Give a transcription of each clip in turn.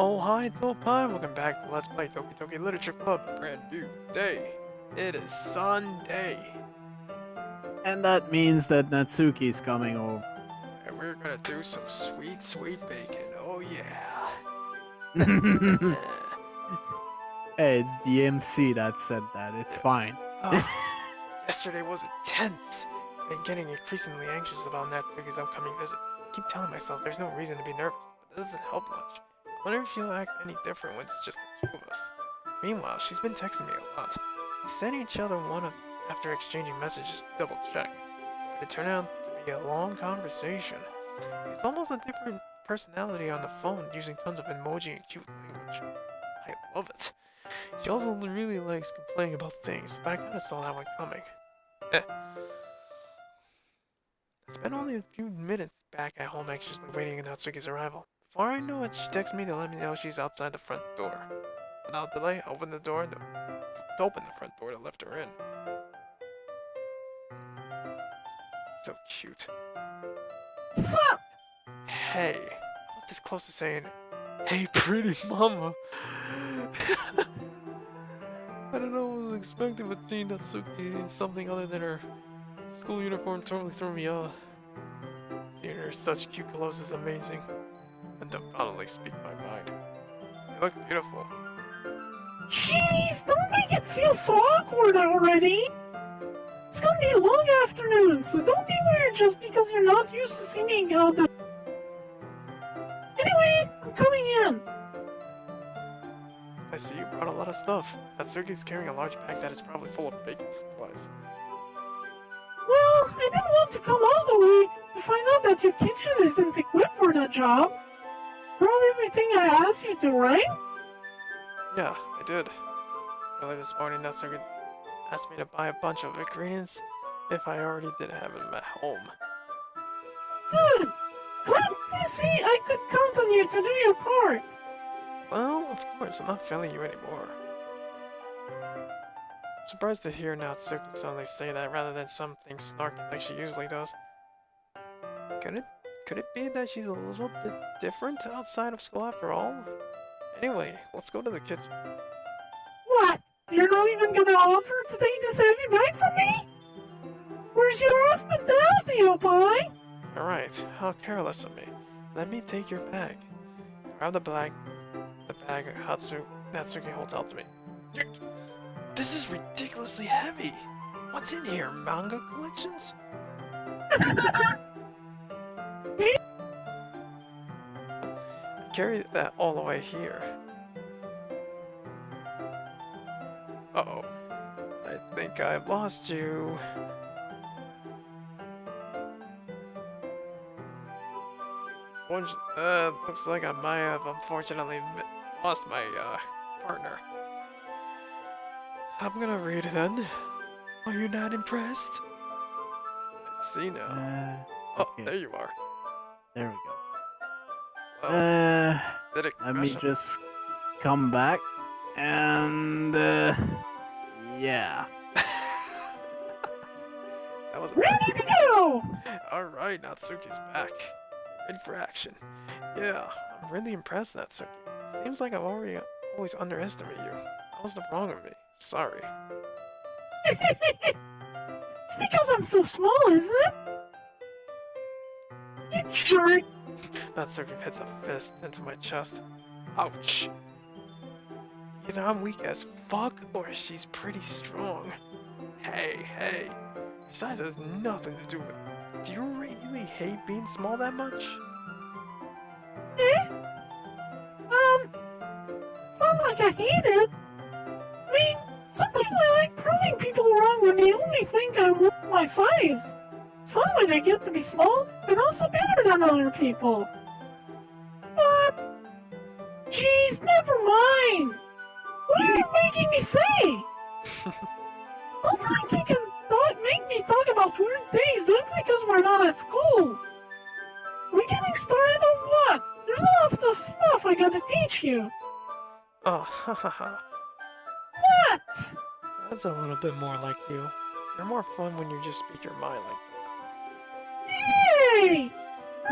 Oh, hi, it's Old Pie. Welcome back to Let's Play Toki Toki Literature Club. Brand new day. It is Sunday. And that means that Natsuki's coming over. And we're gonna do some sweet, sweet bacon. Oh, yeah. Hey, it's the MC that said that. It's fine. Yesterday was intense. I've been getting increasingly anxious about Natsuki's upcoming visit. I keep telling myself there's no reason to be nervous, but that doesn't help much. I wonder if she'll act any different when it's just the two of us. Meanwhile, she's been texting me a lot. We sent each other after exchanging messages to double check. But it turned out to be a long conversation. She's almost a different personality on the phone, using tons of emoji and cute language. I love it. She also really likes complaining about things, but I kinda saw that one coming. I spent only a few minutes back at home anxiously waiting for Natsuki's arrival. Before I know it, she texts me to let me know she's outside the front door. Without delay, I opened the door to open the front door to lift her in. So cute. Sup? Hey, I was this close to saying, "Hey, pretty mama." I don't know what I was expecting, but seeing Natsuki in something other than her school uniform totally threw me off. Seeing her in such cute clothes is amazing, and to finally speak my mind. You look beautiful. Jeez, don't make it feel so awkward already. It's gonna be a long afternoon, so don't be weird just because you're not used to seeing out there. Anyway, I'm coming in. I see you brought a lot of stuff. Natsuki's carrying a large bag that is probably full of baking supplies. Well, I didn't want to come all the way to find out that your kitchen isn't equipped for that job. Brought everything I asked you to, right? Yeah, I did. Early this morning, Natsuki asked me to buy a bunch of ingredients if I already did have them at home. Good. Glad to see I could count on you to do your part. Well, of course, I'm not failing you anymore. I'm surprised to hear Natsuki suddenly say that rather than something snarky like she usually does. Could it be that she's a little bit different outside of school after all? Anyway, let's go to the kitchen. What? You're not even gonna offer to take this heavy bag from me? Where's your hospitality, Opie? Alright, how careless of me. Let me take your bag. Grab the bag Natsuki holds out to me. This is ridiculously heavy. What's in here, manga collections? I carry that all the way here. Uh-oh. I think I've lost you. Looks like I might have unfortunately lost my, partner. I'm gonna read it then. Are you not impressed? I see now. Okay. Oh, there you are. There we go. Well, did it Let me just come back and, yeah. That was ready to go! Alright, Natsuki's back. Ready for action. Yeah, I'm really impressed, Natsuki. Seems like I've always underestimated you. That was wrong of me. Sorry. It's because I'm so small, isn't it? You jerk! Natsuki hits a fist into my chest. Ouch. Either I'm weak as fuck, or she's pretty strong. Hey. Besides, it has nothing to do with it. Do you really hate being small that much? It's not like I hate it. I mean, sometimes I like proving people wrong when they only think I'm worth my size. It's fun when I get to be small and also better than other people. But, jeez, never mind. What are you making me say? Don't think you can make me talk about weird things just because we're not at school. We're getting started on what? There's a lot of stuff I gotta teach you. Oh, hahaha. What? That's a little bit more like you. You're more fun when you just speak your mind like that. Hey!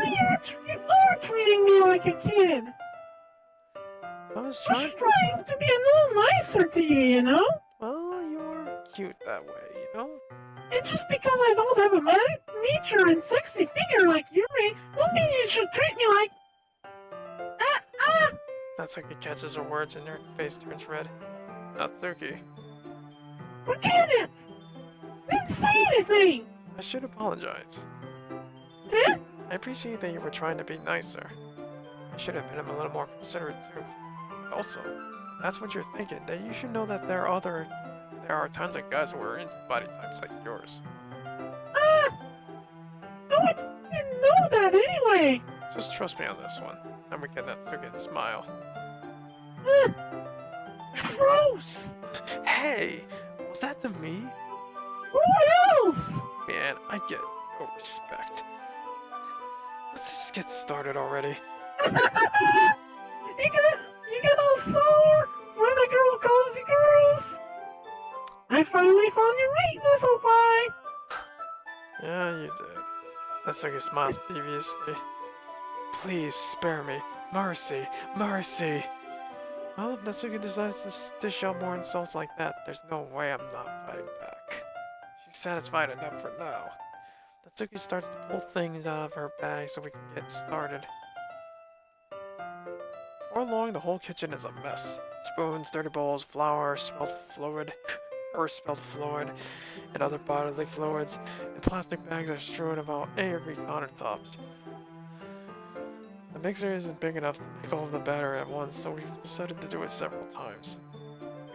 You are treating me like a kid. I was I was trying to be a little nicer to you, you know? Well, you're cute that way, you know? And just because I don't have a mature and sexy figure like Yuri, doesn't mean you should treat me like... Natsuki catches her words and her face turns red. Natsuki, Forget it! Didn't say anything! I should apologize. Eh? I appreciate that you were trying to be nicer. I should have been a little more considerate too. Also, that's what you're thinking, that you should know that there are tons of guys who are into body types like yours. I didn't know that anyway! Just trust me on this one. And we get Natsuki and smile. Gross! Hey! Was that to me? Who else? Man, I get no respect. Let's just get started already. You get all sore when a girl calls you gross. I finally found your weakness, Opie. Yeah, you did. Natsuki smiles deviously. Please spare me. Mercy, mercy. Well, if Natsuki decides to dish out more insults like that, there's no way I'm not fighting back. She's satisfied enough for now. Natsuki starts to pull things out of her bag so we can get started. Before long, the whole kitchen is a mess. Spoons, dirty bowls, flour, spilled fluid, and other bodily fluids, and plastic bags are strewn about every countertops. The mixer isn't big enough to make all of the batter at once, so we've decided to do it several times.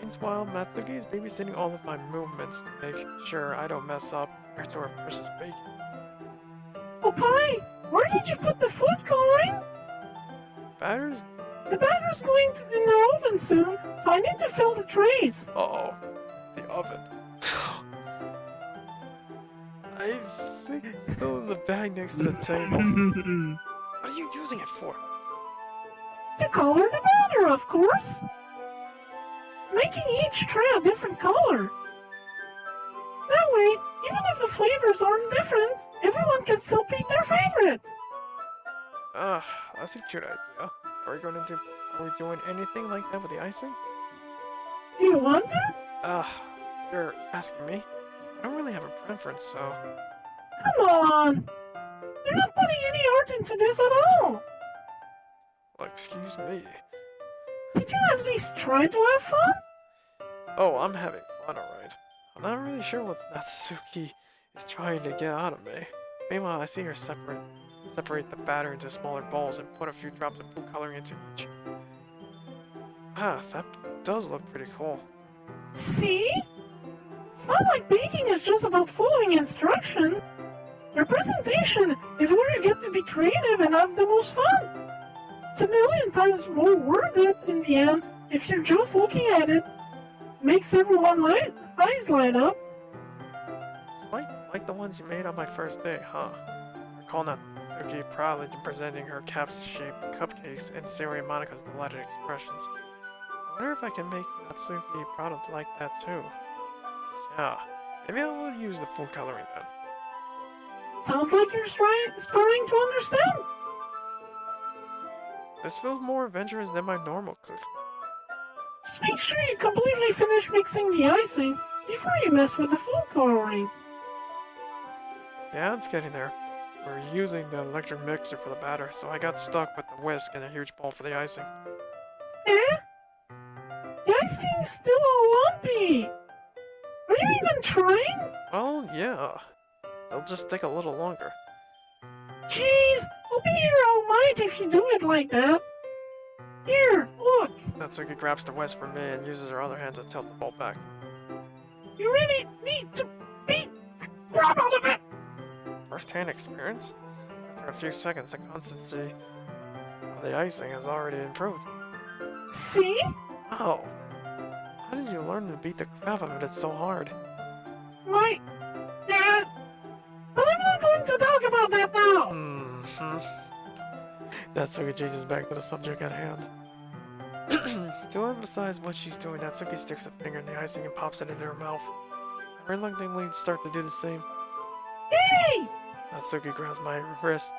Meanwhile, Natsuki is babysitting all of my movements to make sure I don't mess up or to her precious bacon. Opie, where did you put the food coloring? Batter's? The batter's going in the oven soon, so I need to fill the trays. Uh-oh. The oven. I think it's still in the bag next to the table. What are you using it for? To color the batter, of course. Making each tray a different color. That way, even if the flavors aren't different, everyone can still pick their favorite. That's a cute idea. Are we doing anything like that with the icing? Do you want to? You're asking me? I don't really have a preference, so... Come on! You're not putting any art into this at all! Well, excuse me. Could you at least try to have fun? Oh, I'm having fun, alright. I'm not really sure what Natsuki is trying to get out of me. Meanwhile, I see her separate the batter into smaller bowls and put a few drops of food coloring into each. That does look pretty cool. See? It's not like baking is just about following instructions. Your presentation is where you get to be creative and have the most fun. It's a million times more worth it in the end if you're just looking at it. Makes everyone's eyes light up. It's like the ones you made on my first day, huh? Recall Natsuki proudly presenting her cap-shaped cupcakes and Sayori Monika's delighted expressions. I wonder if I can make Natsuki proud of like that too. Yeah, maybe I will use the food coloring then. Sounds like you're starting to understand. This feels more adventurous than my normal cook. Just make sure you completely finish mixing the icing before you mess with the food coloring. Yeah, it's getting there. We're using the electric mixer for the batter, so I got stuck with the whisk and a huge bowl for the icing. Eh? The icing's still all lumpy. Are you even trying? Well, yeah. It'll just take a little longer. Jeez, I'll be here all night if you do it like that. Here, look. Natsuki grabs the whisk from me and uses her other hand to tilt the bowl back. You really need to beat the crap out of it. First-hand experience? After a few seconds, the consistency of the icing has already improved. See? Oh. How did you learn to beat the crap out of it so hard? My dad. But I'm not going to talk about that now. Natsuki changes back to the subject at hand. To emphasize what she's doing, Natsuki sticks a finger in the icing and pops it into her mouth. I reluctantly start to do the same. Hey! Natsuki grabs my wrist.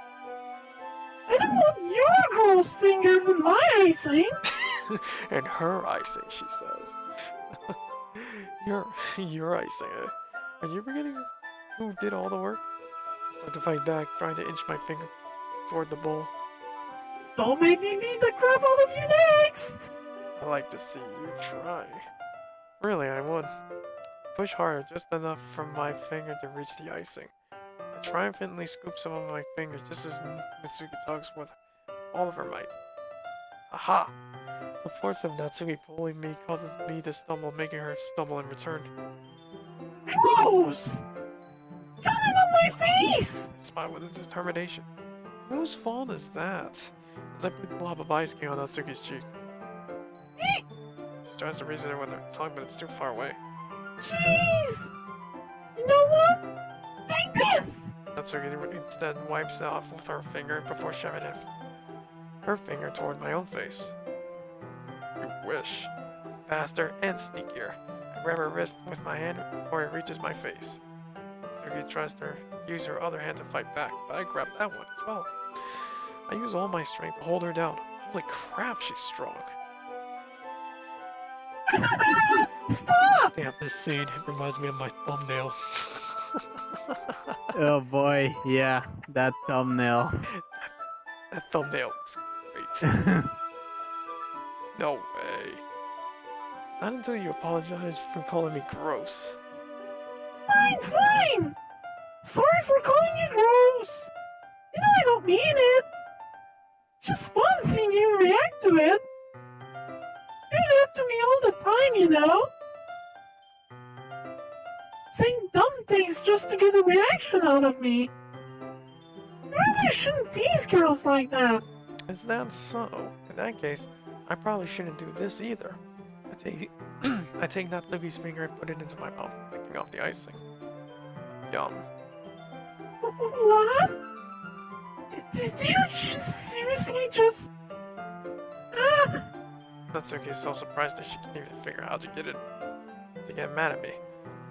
I don't want your gross fingers in my icing. And her icing, she says. Your icing, eh? Are you forgetting who did all the work? I start to fight back, trying to inch my finger toward the bowl. Don't make me beat the crap out of you next! I like to see you try. Really, I would. Push harder, just enough for my finger to reach the icing. I triumphantly scoop some of my finger just as Natsuki tugs with all of her might. Aha! The force of Natsuki pulling me causes me to stumble, making her stumble in return. Gross! Coming on my face! I smile with a determination. Whose fault is that? As I put a blob of ice cream on Natsuki's cheek. She tries to reason it with her tongue, but it's too far away. Jeez! You know what? Take this! Natsuki instead wipes it off with her finger before shoving her finger toward my own face. You wish. Faster and sneakier. I grab her wrist with my hand before it reaches my face. Natsuki tries to use her other hand to fight back, but I grab that one as well. I use all my strength to hold her down. Holy crap, she's strong. Stop! Damn, this scene reminds me of my thumbnail. Oh boy, yeah, that thumbnail. That thumbnail was great. No way. Not until you apologize for calling me gross. Fine! Sorry for calling you gross! You know I don't mean it! Just fun seeing you react to it! You do that to me all the time, you know? Saying dumb things just to get a reaction out of me. You really shouldn't tease girls like that. Is that so? In that case, I probably shouldn't do this either. I take Natsuki's finger and put it into my mouth, licking off the icing. Yum. What? Did you seriously just... Ah! Natsuki is so surprised that she can't even figure out how to get mad at me.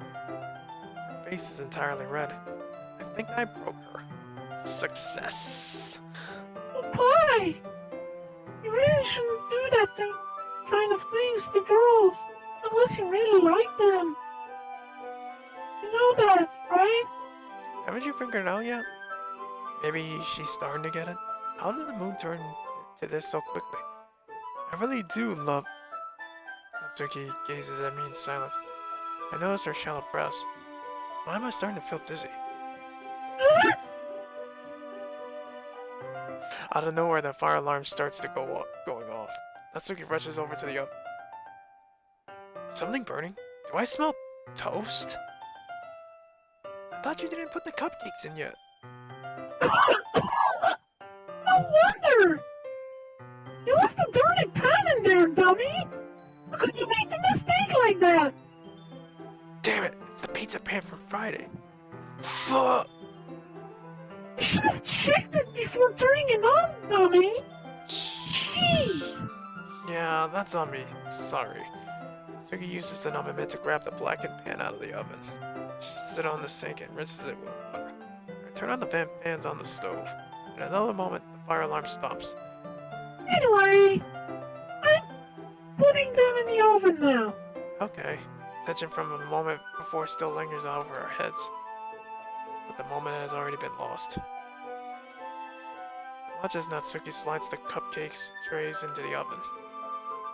Her face is entirely red. I think I broke her. Success! Why? You really shouldn't do that kind of things to girls, unless you really like them. You know that, right? Haven't you figured it out yet? Maybe she's starting to get it? How did the mood turn to this so quickly? I really do love... Natsuki gazes at me in silence. I notice her shallow breaths. Why am I starting to feel dizzy? Out of nowhere, the fire alarm starts to going off. Natsuki rushes over to the oven. Something burning? Do I smell toast? I thought you didn't put the cupcakes in yet. No wonder! You left a dirty pan in there, dummy! How could you make a mistake like that? Damn it! It's the pizza pan from Friday. Fuck! You should have checked it before turning it on, dummy! Jeez! Yeah, that's on me. Sorry. Natsuki uses the number mitt to grab the blackened pan out of the oven. She sets it on the sink and rinses it with water. I turn on the fans on the stove. In another moment, the fire alarm stops. Anyway, I'm putting them in the oven now. Okay. Tension from a moment before still lingers over our heads. But the moment has already been lost. I watch as Natsuki slides the cupcakes trays into the oven.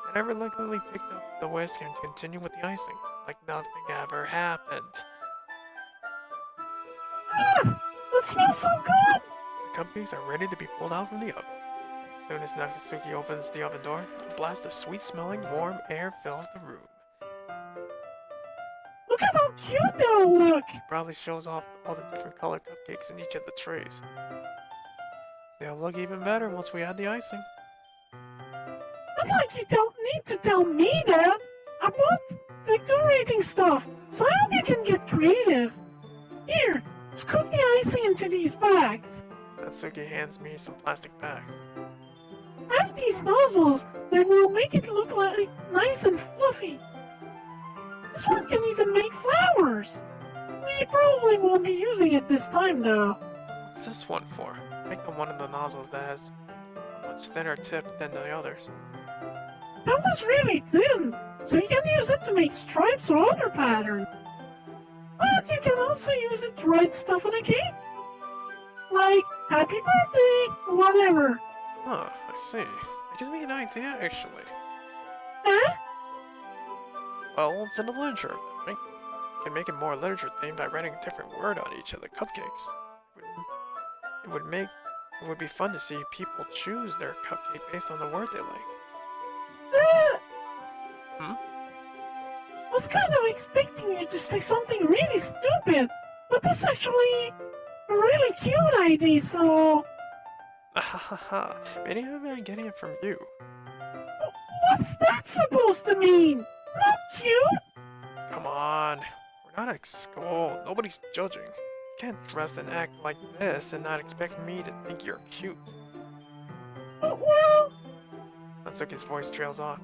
And I reluctantly picked up the whisk and continued with the icing, like nothing ever happened. Ah! That smells so good! The cupcakes are ready to be pulled out from the oven. As soon as Natsuki opens the oven door, a blast of sweet-smelling, warm air fills the room. Look at how cute they all look! He proudly shows off all the different colored cupcakes in each of the trays. They'll look even better once we add the icing. Not like you don't need to tell me that! I bought decorating stuff, so I hope you can get creative. Here, scoop the icing into these bags. Natsuki hands me some plastic bags. Have these nozzles that will make it look like nice and fluffy. This one can even make flowers. We probably won't be using it this time though. What's this one for? Make the one of the nozzles that has a much thinner tip than the others. That was really thin, so you can use it to make stripes or other patterns. But you can also use it to write stuff on a cake. Like, happy birthday, or whatever. Huh, I see. It gives me an idea, actually. Huh? Well, it's in the literature of it, right? You can make it more literature themed by writing a different word on each of the cupcakes. It would be fun to see people choose their cupcake based on the word they like. Hmm? I was kind of expecting you to say something really stupid, but that's actually a really cute idea, so... Ahahaha, maybe I've been getting it from you. What's that supposed to mean? Not cute? Come on, we're not at school, nobody's judging. You can't dress and act like this and not expect me to think you're cute. Well, Natsuki's voice trails off.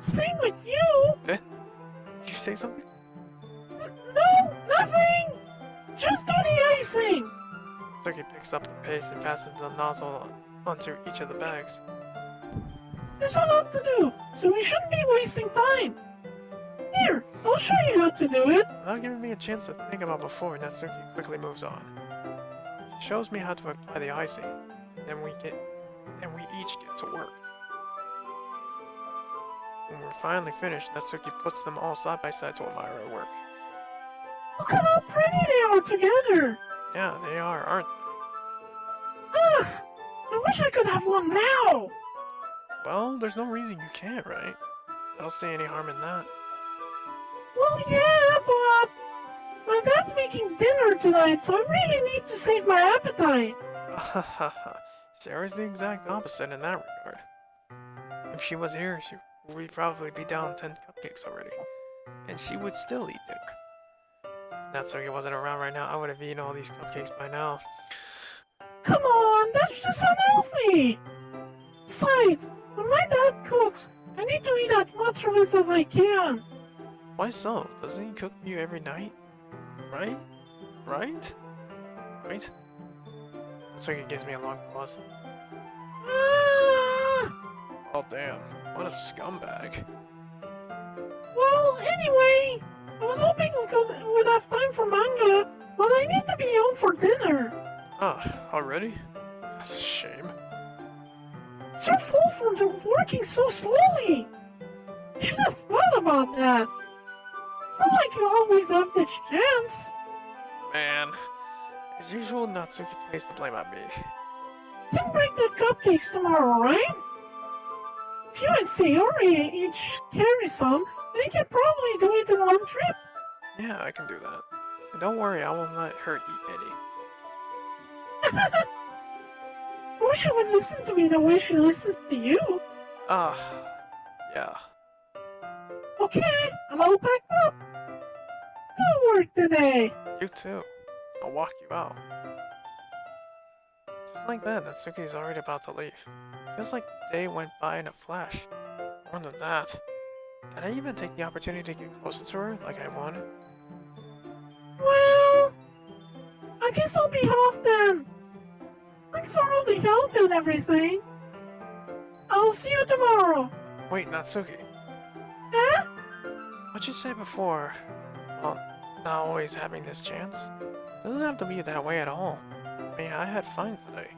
same with you. Did you say something? No, nothing. Just do the icing. Natsuki picks up the paste and fastens the nozzle onto each of the bags. There's a lot to do, so we shouldn't be wasting time. Here, I'll show you how to do it. Without giving me a chance to think about before, Natsuki quickly moves on. She shows me how to apply the icing, and then we each get to work. When we're finally finished, Natsuki puts them all side by side to admire our work. Look at how pretty they are together. Yeah, they are, aren't they? Ugh, I wish I could have one now. Well, there's no reason you can't, right? I don't see any harm in that. Well, yeah, but my dad's making dinner tonight, so I really need to save my appetite. Sarah's the exact opposite in that regard. If she was here, we'd probably be down 10 cupcakes already. And she would still eat dinner. If Natsuki wasn't around right now, I would have eaten all these cupcakes by now. Come on, that's just unhealthy. Besides, when my dad cooks, I need to eat as much of it as I can. Why so? Doesn't he cook for you every night? Right? Right? Right? Natsuki gives me a long pause. Oh damn, what a scumbag. Well, anyway, I was hoping we'd have time for manga, but I need to be home for dinner. Ah, already? That's a shame. It's your fault for working so slowly. You should have thought about that. It's not like you always have this chance. Man, as usual, Natsuki placed the blame on me. You can bring the cupcakes tomorrow, right? If you and Sayori each carry some, they can probably do it in one trip. Yeah, I can do that. And don't worry, I won't let her eat any. I wish you would listen to me the way she listens to you. Ah, yeah. Okay, I'm all packed up. Good work today. You too. I'll walk you out. Just like that, Natsuki's already about to leave. Feels like the day went by in a flash. More than that, did I even take the opportunity to get closer to her like I wanted? Well, I guess I'll be off then. Thanks for all the help and everything. I'll see you tomorrow. Wait, Natsuki. Huh? What'd you say before? Well, not always having this chance? Doesn't have to be that way at all. I mean, I had fun today.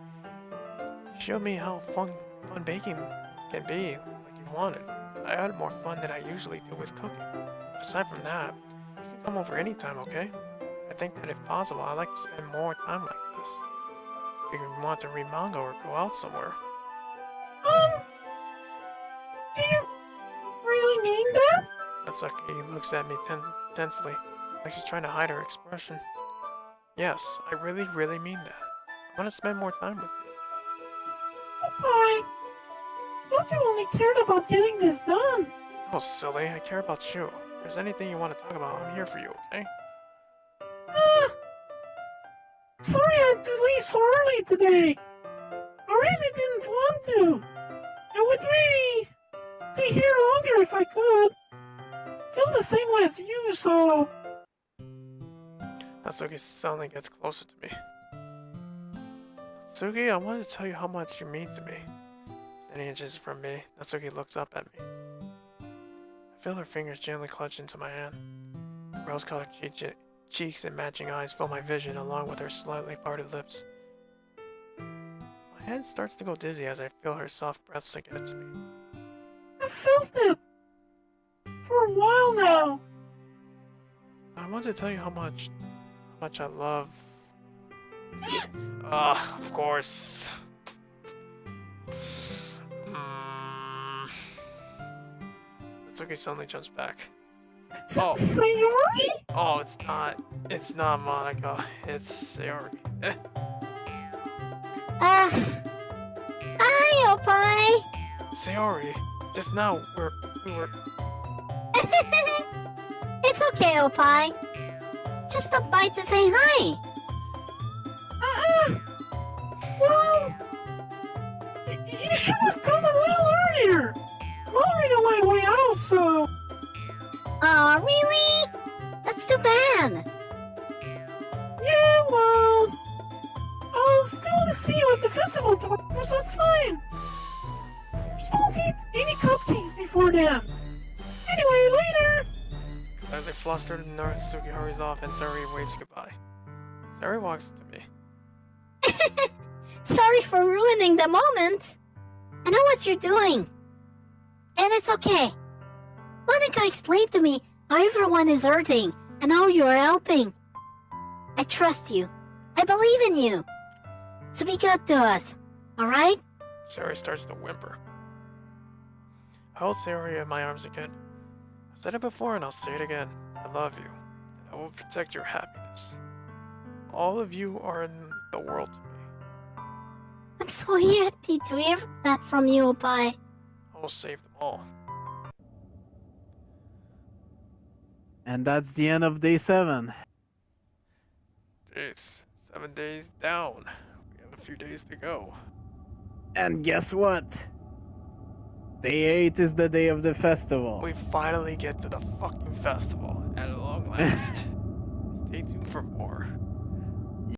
You showed me how fun baking can be, like you wanted. I had more fun than I usually do with cooking. Aside from that, you can come over anytime, okay? I think that if possible, I'd like to spend more time like this. If you want to read manga or go out somewhere. Do you really mean that? Natsuki looks at me tensely, like she's trying to hide her expression. Yes, I really, really mean that. I want to spend more time with you. But I thought you only cared about getting this done. Oh, silly, I care about you. If there's anything you want to talk about, I'm here for you, okay? Sorry I had to leave so early today. I really didn't want to. I would really stay here longer if I could. Feel the same way as you, so... Natsuki suddenly gets closer to me. Natsuki, I wanted to tell you how much you mean to me. many inches from me, Natsuki looks up at me. I feel her fingers gently clutch into my hand. Rose-colored cheeks and matching eyes fill my vision along with her slightly parted lips. My head starts to go dizzy as I feel her soft breaths against me. I felt it for a while now. I want to tell you how much I love... of course. Natsuki suddenly jumps back. Oh. Sayori? Oh, it's not Monica. It's Sayori. Hi, Opie. Sayori, just now we were... It's okay, Opie. Just stop by to say hi. Well, you should have come a little earlier. I'm already on my way out, so... Aw, really? That's too bad. Yeah, well... I'll still see you at the festival tomorrow, so it's fine. Just don't eat any cupcakes before then. Anyway, later! As they flustered, Natsuki hurries off and Sayori waves goodbye. Sayori walks to me. Sorry for ruining the moment. I know what you're doing. And it's okay. Monica explained to me how everyone is hurting and how you are helping. I trust you. I believe in you. So be good to us, alright? Sayori starts to whimper. I hold Sayori in my arms again. I said it before and I'll say it again. I love you, and I will protect your happiness. All of you are in the world to me. I'm so happy to hear that from you, Opie. I will save them all. And that's the end of day 7. Jeez, 7 days down. We have a few days to go. And guess what? Day 8 is the day of the festival. We finally get to the fucking festival at long last. Stay tuned for more.